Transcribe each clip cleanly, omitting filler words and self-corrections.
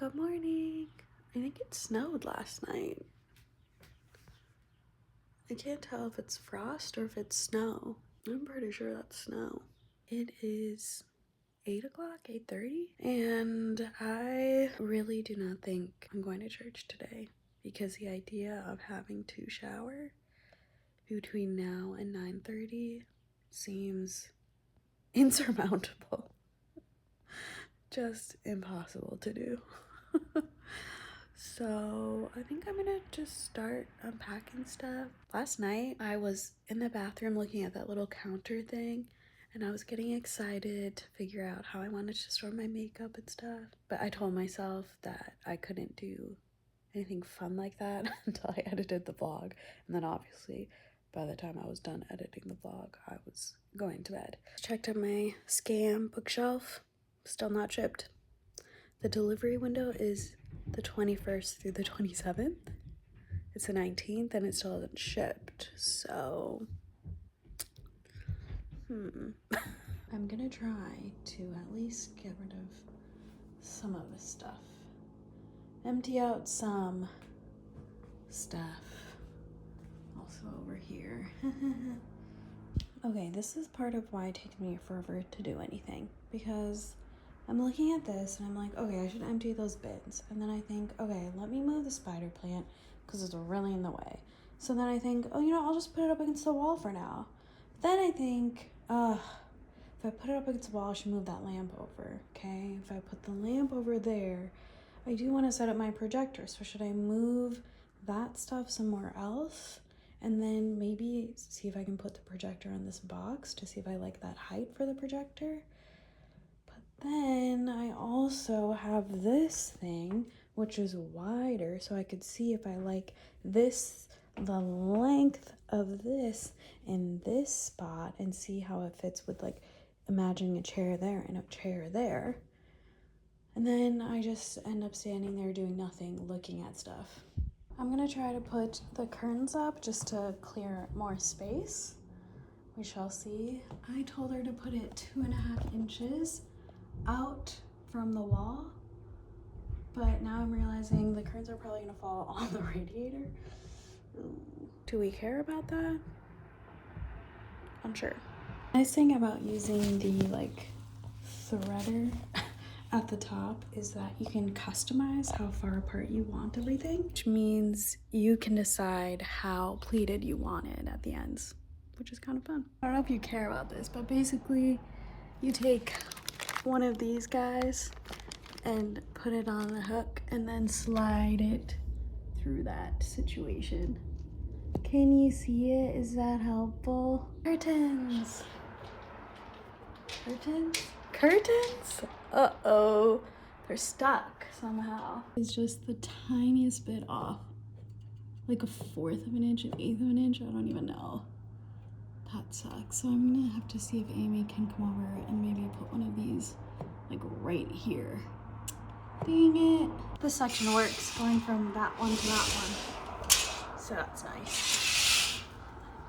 Good morning. I think it snowed last night. I can't tell if it's frost or if it's snow. I'm pretty sure that's snow. It is 8 o'clock, 8:30, and I really do not think I'm going to church today because the idea of having to shower between now and 9:30 seems insurmountable. Just impossible to do. So I think I'm gonna just start unpacking stuff. Last night I was in the bathroom looking at that little counter thing and I was getting excited to figure out how I wanted to store my makeup and stuff. But I told myself that I couldn't do anything fun like that until I edited the vlog. And then obviously by the time I was done editing the vlog, I was going to bed. Checked out my Scam bookshelf, still not shipped. The delivery window is the 21st through the 27th. It's the 19th and it still hasn't shipped, so I'm gonna try to at least get rid of some of this stuff. Empty out some stuff. Also over here. Okay, this is part of why it takes me forever to do anything, because I'm looking at this and I'm like, okay, I should empty those bins. And then I think, okay, let me move the spider plant because it's really in the way. So then I think, oh, I'll just put it up against the wall for now. Then I think, if I put it up against the wall, I should move that lamp over, okay? If I put the lamp over there, I do want to set up my projector. So should I move that stuff somewhere else? And then maybe see if I can put the projector on this box to see if I like that height for the projector. Then I also have this thing, which is wider, so I could see if I like this, the length of this in this spot, and see how it fits with, like, imagining a chair there and a chair there. And then I just end up standing there doing nothing, looking at stuff. I'm gonna try to put the curtains up just to clear more space. We shall see. I told her to put it 2.5 inches out from the wall, but now I'm realizing the curtains are probably gonna fall on the radiator. Ooh. Do we care about that? Unsure. Nice thing about using the threader at the top is that you can customize how far apart you want everything, which means you can decide how pleated you want it at the ends, which is kind of fun. I don't know if you care about this, but basically you take one of these guys and put it on the hook and then slide it through that situation. Can you see it? Is that helpful? Curtains. Curtains? Curtains? Uh-oh. They're stuck somehow. It's just the tiniest bit off. Like 1/4 of an inch, 1/8 of an inch, I don't even know. That sucks. So I'm gonna have to see if Amy can come over and maybe put one of these like right here. Dang it. This section works, going from that one to that one. So that's nice.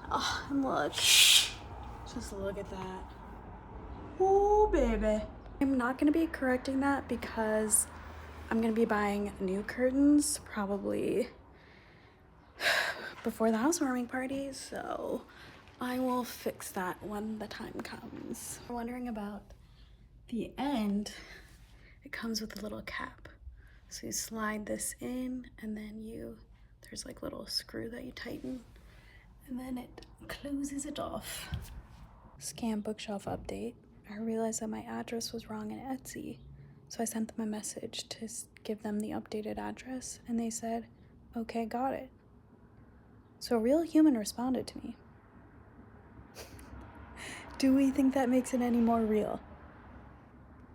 Oh, and look. Just look at that. Oh, baby. I'm not gonna be correcting that because I'm gonna be buying new curtains probably before the housewarming party, so I will fix that when the time comes. We're wondering about the end. It comes with a little cap. So you slide this in and then there's like little screw that you tighten and then it closes it off. Scam bookshelf update. I realized that my address was wrong in Etsy. So I sent them a message to give them the updated address and they said, okay, got it. So a real human responded to me. Do we think that makes it any more real?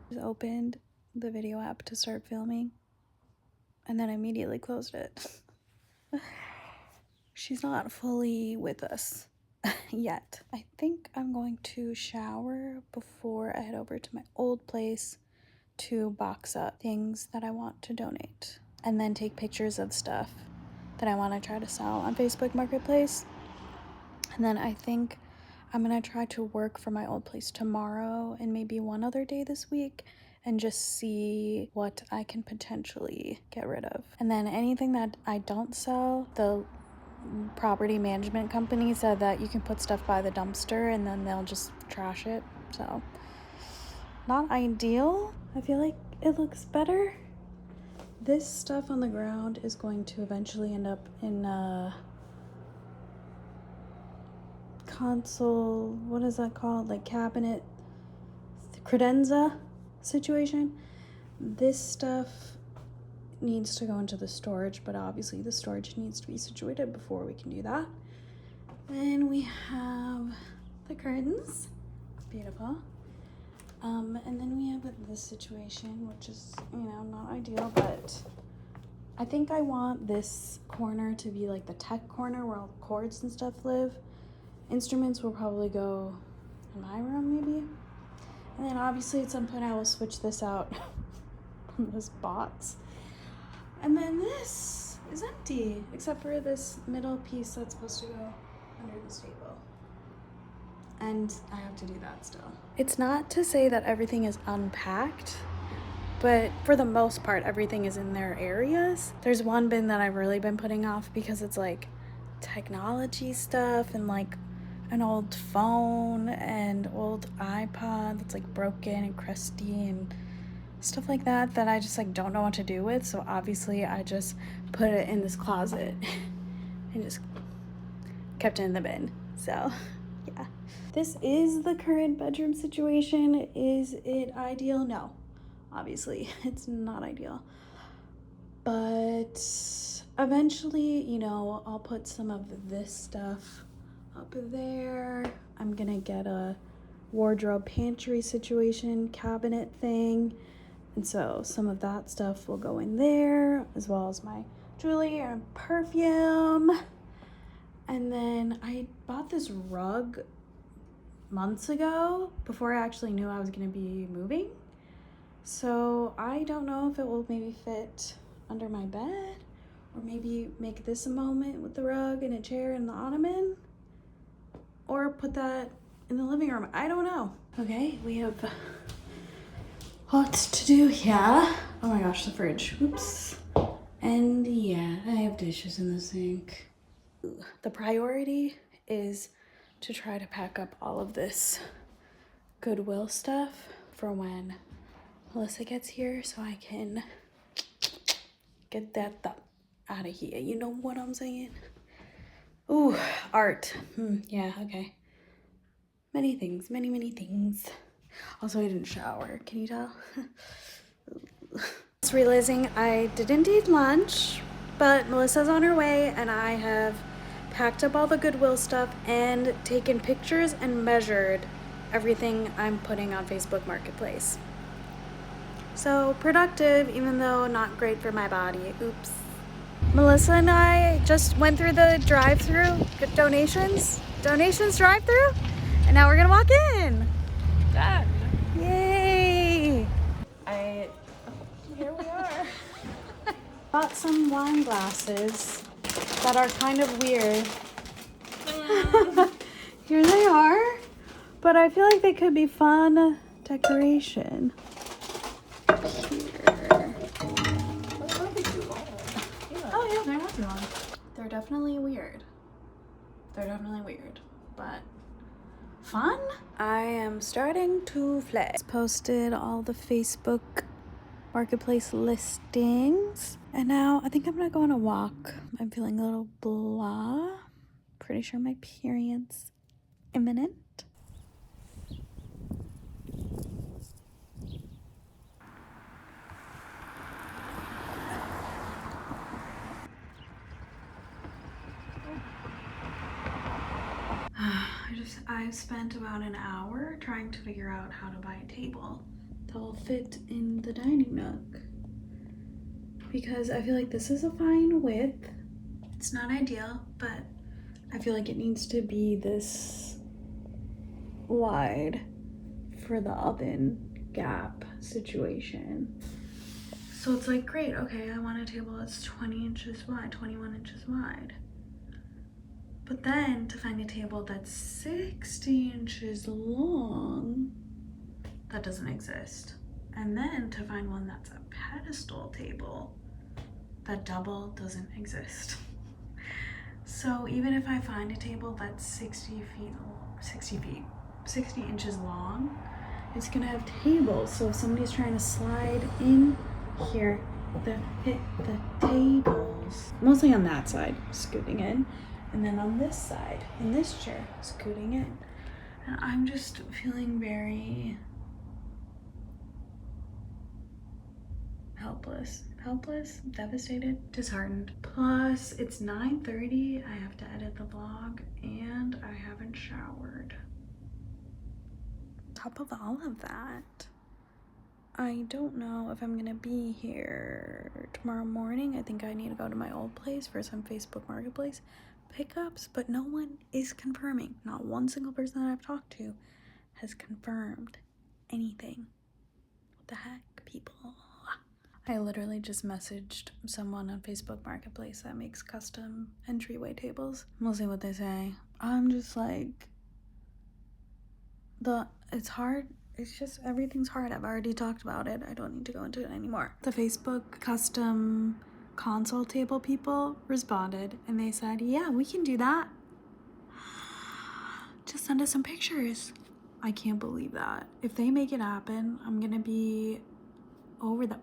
Just opened the video app to start filming and then immediately closed it. She's not fully with us yet. I think I'm going to shower before I head over to my old place to box up things that I want to donate and then take pictures of stuff that I want to try to sell on Facebook Marketplace. And then I think I'm gonna try to work for my old place tomorrow and maybe one other day this week, and just see what I can potentially get rid of. And then anything that I don't sell, the property management company said that you can put stuff by the dumpster and then they'll just trash it. So not ideal. I feel like it looks better. This stuff on the ground is going to eventually end up in a console, what is that called? Like cabinet credenza situation. This stuff needs to go into the storage, but obviously the storage needs to be situated before we can do that. Then we have the curtains. Beautiful. And then we have this situation, which is, you know, not ideal, but I think I want this corner to be like the tech corner where all the cords and stuff live. Instruments will probably go in my room, maybe. And then obviously at some point I will switch this out from this box. And then this is empty, except for this middle piece that's supposed to go under this table. And I have to do that still. It's not to say that everything is unpacked, but for the most part, everything is in their areas. There's one bin that I've really been putting off because it's like technology stuff and like an old phone and old iPod that's like broken and crusty and stuff like that I just like don't know what to do with. So obviously I just put it in this closet and just kept it in the bin. So yeah, this is the current bedroom situation. Is it ideal? No, obviously it's not ideal, but eventually, you know, I'll put some of this stuff up there. I'm gonna get a wardrobe pantry situation cabinet thing, and so some of that stuff will go in there, as well as my jewelry and perfume. And then I bought this rug months ago before I actually knew I was gonna be moving. So I don't know if it will maybe fit under my bed, or maybe make this a moment with the rug and a chair and the ottoman, or put that in the living room. I don't know. Okay, we have lots to do here. Oh my gosh, the fridge. Oops. And yeah, I have dishes in the sink. The priority is to try to pack up all of this Goodwill stuff for when Melissa gets here, so I can get that out of here. You know what I'm saying? Ooh, art. Yeah, okay. Many things, many things. Also, I didn't shower. Can you tell? Just realizing I didn't eat lunch, but Melissa's on her way, and I have packed up all the Goodwill stuff and taken pictures and measured everything I'm putting on Facebook Marketplace. So productive, even though not great for my body. Oops. Melissa and I just went through the drive-through donations drive-through, and now we're gonna walk in. Done. Yay! Here we are. Bought some wine glasses that are kind of weird. Here they are, but I feel like they could be fun decoration. Here. Oh yeah, they're not too long. They're definitely weird. But fun. I am starting to flex. Posted all the Facebook Marketplace listings, and now I think I'm gonna go on a walk. I'm feeling a little blah. Pretty sure my period's imminent. I've spent about an hour trying to figure out how to buy a table that'll fit in the dining nook, because I feel like this is a fine width. It's not ideal, but I feel like it needs to be this wide for the oven gap situation. So it's like, great, okay, I want a table that's 20 inches wide, 21 inches wide. But then to find a table that's 60 inches long, that doesn't exist. And then to find one that's a pedestal table, that double doesn't exist. So even if I find a table that's 60 inches long, it's gonna have tables. So if somebody's trying to slide in here, the tables, mostly on that side, scooting in, and then on this side, in this chair, scooting in. And I'm just feeling very helpless, devastated, disheartened. Plus, it's 9:30. I have to edit the vlog, and I haven't showered. On top of all of that, I don't know if I'm gonna be here tomorrow morning. I think I need to go to my old place for some Facebook Marketplace pickups, but no one is confirming. Not one single person that I've talked to has confirmed anything. What the heck, people? I literally just messaged someone on Facebook Marketplace that makes custom entryway tables. We'll see what they say. I'm just like, it's hard. It's just, everything's hard. I've already talked about it. I don't need to go into it anymore. The Facebook custom console table people responded and they said, yeah, we can do that. Just send us some pictures. I can't believe that. If they make it happen, I'm gonna be over the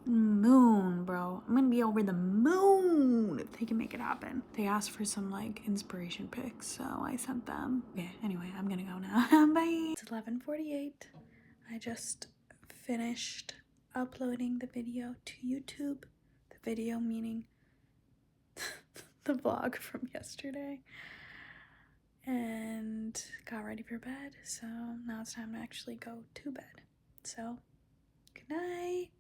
moon, bro. I'm gonna be over the moon if they can make it happen. They asked for some like inspiration pics, so I sent them. Okay, anyway, I'm gonna go now. Bye. It's 11:48. I just finished uploading the video to YouTube. The video meaning the vlog from yesterday. And got ready for bed, so now it's time to actually go to bed. So, good night.